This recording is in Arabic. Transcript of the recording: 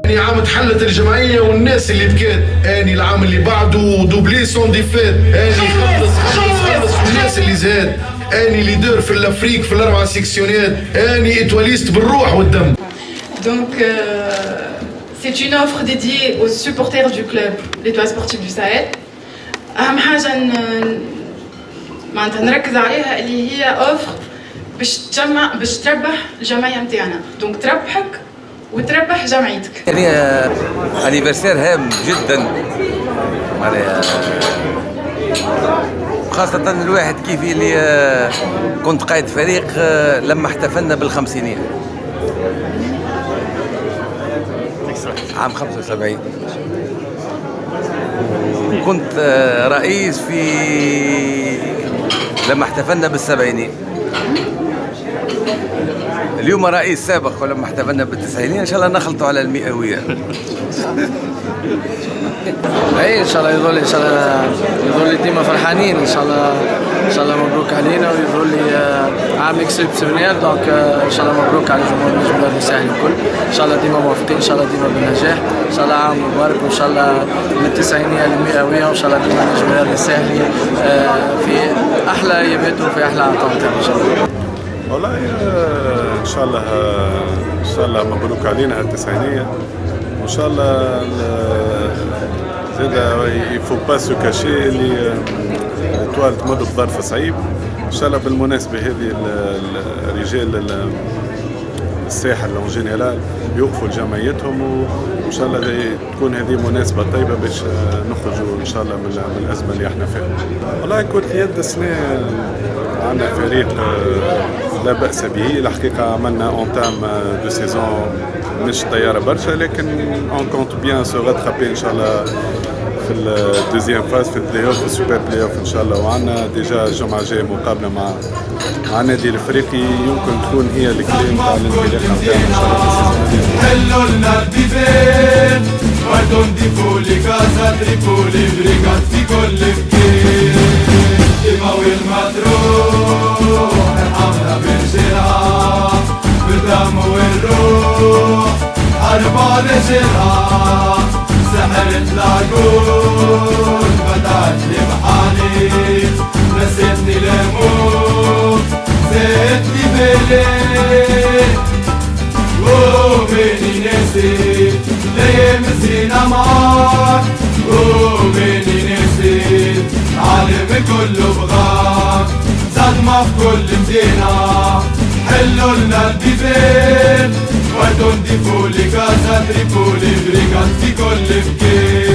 يعني عام تحلت الجمعية والناس اللي بكات، اني العام اللي بعده دوبلي سون ديفات، اني خلص والناس اللي زاد، اني ليدر في الافريق في الاربع سيكسيونات، اني اتواليست بالروح والدم. Donc c'est une offre dédiée aux supporters du club l'Étoile sportive du Sahel. أهم حاجة معناتها نركز عليها اللي هي اوفر باش تربح الجمعية نتاعنا، دونك تربحك وتربح جمعيتك. يعني انيفرسير هام جدا، معناها خاصة الواحد كيف اللي كنت قائد فريق لما احتفلنا بالخمسينية عام 75، كنت رئيس في لما احتفلنا بالسبعينية. اليوم رئيس سابق ولما احتفلنا بالتسعينية، ان شاء الله نخلطوا على المئوية. اي ان شاء الله يظل لي ديما فرحانين، ان شاء الله مبروك علينا، ويظل لي عام اكسبسيونيل. دونك ان شاء الله مبروك على جمهور النجم الرياضي الساحلي الكل، ان شاء الله ديما موفقين، ان شاء الله ديما بالنجاح، ان شاء الله عام مبارك، وان شاء الله من التسعينية للمئوية، وان شاء الله ديما النجم الرياضي الساحلي في احلى اياماته وفي احلى اعطانته ان شاء الله. والله ان شاء الله مبروك علينا التسعينية، وان شاء الله زاد يفو با سو كاشي اللي التوال تمر بظرف صعيب. ان شاء الله بالمناسبة هذه الرجال الساحل اون جينيرال يوقفوا لجمعيتهم، وان شاء الله تكون هذه مناسبة طيبة باش نخرجوا ان شاء الله من الازمة اللي احنا فيها. والله كرة اليد السنة عندنا فريق لا بأس به، الحقيقة عملنا اونتام دو سيزون مش طيارة برشا، لكن اون كونت بيان سو غاترابي ان شاء الله في الدوزيام فاز في البلاي اوف، في السوبر بلاي اوف ان شاء الله. وعندنا ديجا الجمعة الجاية مقابلة مع النادي الافريقي، يمكن تكون هي الكلام تاع الانطلاق نتاعنا ان شاء الله. حلوا لنا البيبان وردون ديفولي كازا تريبولي بريغات في كل مكان، دماوي المطروح ارحمنا بالجرح بالدم والروح، حرب رجلها سحرت لاقول فتحت لي بحالي، نسيتني لموت زيتني بليل، ومني نسيت ليام زينة معاك، ومني نسيت عالم كله بغاك، صدمة في كل مدينة. حلوا لنا البيبان وردون ديفولي كازا تريبولي بريغات في كل مكان.